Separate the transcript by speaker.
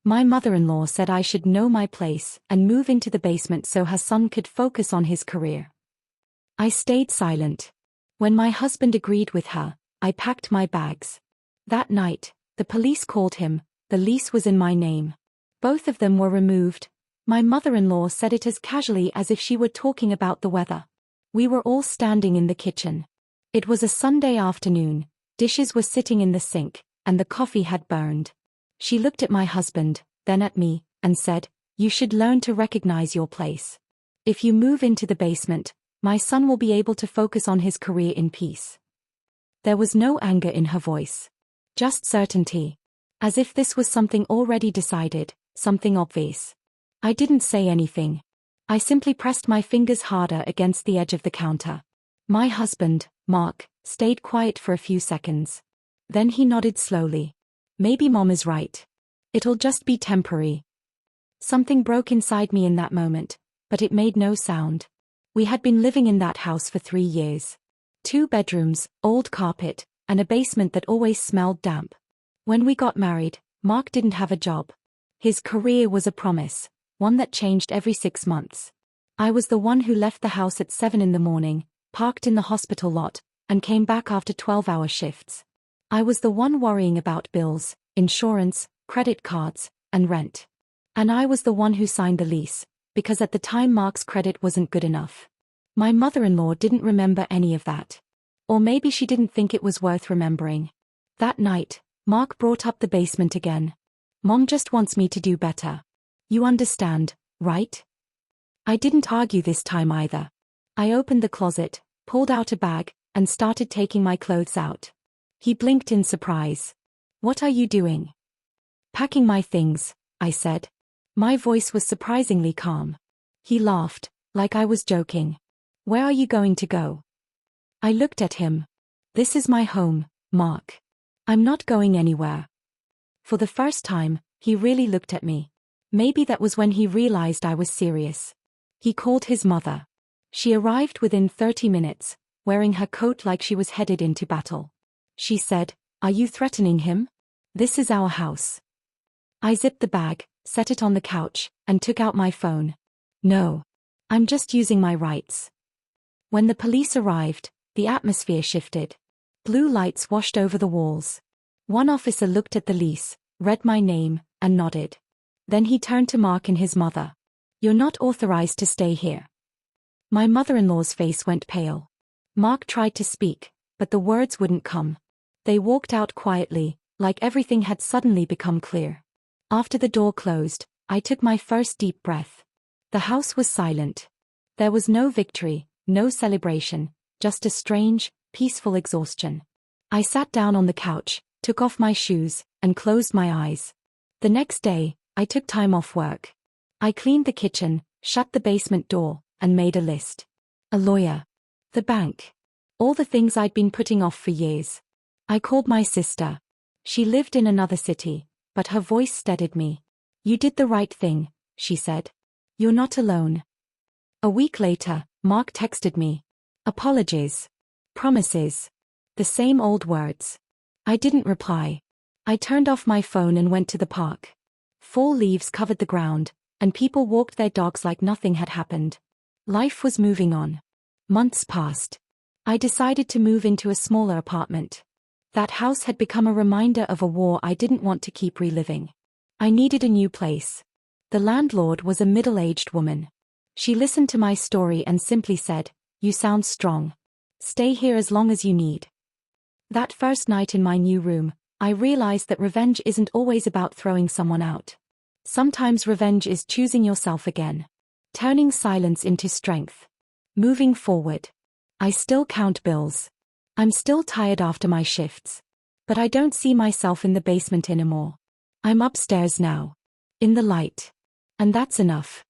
Speaker 1: My mother-in-law said I should know my place and move into the basement so her son could focus on his career. I stayed silent. When my husband agreed with her, I packed my bags. That night, the police called him. The lease was in my name. Both of them were removed. My mother-in-law said it as casually as if she were talking about the weather. We were all standing in the kitchen. It was a Sunday afternoon, dishes were sitting in the sink, and the coffee had burned. She looked at my husband, then at me, and said, "You should learn to recognize your place. If you move into the basement, my son will be able to focus on his career in peace." There was no anger in her voice. Just certainty. As if this was something already decided, something obvious. I didn't say anything. I simply pressed my fingers harder against the edge of the counter. My husband, Mark, stayed quiet for a few seconds. Then he nodded slowly. "Maybe Mom is right. It'll just be temporary." Something broke inside me in that moment, but it made no sound. We had been living in that house for 3 years. 2 bedrooms, old carpet, and a basement that always smelled damp. When we got married, Mark didn't have a job. His career was a promise, one that changed every 6 months. I was the one who left the house at 7 in the morning, parked in the hospital lot, and came back after 12-hour shifts. I was the one worrying about bills, insurance, credit cards, and rent. And I was the one who signed the lease, because at the time Mark's credit wasn't good enough. My mother-in-law didn't remember any of that. Or maybe she didn't think it was worth remembering. That night, Mark brought up the basement again. "Mom just wants me to do better. You understand, right?" I didn't argue this time either. I opened the closet, pulled out a bag, and started taking my clothes out. He blinked in surprise. "What are you doing?" "Packing my things," I said. My voice was surprisingly calm. He laughed, like I was joking. "Where are you going to go?" I looked at him. "This is my home, Mark. I'm not going anywhere." For the first time, he really looked at me. Maybe that was when he realized I was serious. He called his mother. She arrived within 30 minutes, wearing her coat like she was headed into battle. She said, "Are you threatening him? This is our house." I zipped the bag, set it on the couch, and took out my phone. "No. I'm just using my rights." When the police arrived, the atmosphere shifted. Blue lights washed over the walls. One officer looked at the lease, read my name, and nodded. Then he turned to Mark and his mother. "You're not authorized to stay here." My mother-in-law's face went pale. Mark tried to speak, but the words wouldn't come. They walked out quietly, like everything had suddenly become clear. After the door closed, I took my first deep breath. The house was silent. There was no victory, no celebration, just a strange, peaceful exhaustion. I sat down on the couch, took off my shoes, and closed my eyes. The next day, I took time off work. I cleaned the kitchen, shut the basement door, and made a list. A lawyer. The bank. All the things I'd been putting off for years. I called my sister. She lived in another city, but her voice steadied me. "You did the right thing," she said. "You're not alone." A week later, Mark texted me. Apologies. Promises. The same old words. I didn't reply. I turned off my phone and went to the park. Fall leaves covered the ground, and people walked their dogs like nothing had happened. Life was moving on. Months passed. I decided to move into a smaller apartment. That house had become a reminder of a war I didn't want to keep reliving. I needed a new place. The landlord was a middle-aged woman. She listened to my story and simply said, "You sound strong. Stay here as long as you need." That first night in my new room, I realized that revenge isn't always about throwing someone out. Sometimes revenge is choosing yourself again. Turning silence into strength. Moving forward. I still count bills. I'm still tired after my shifts. But I don't see myself in the basement anymore. I'm upstairs now. In the light. And that's enough.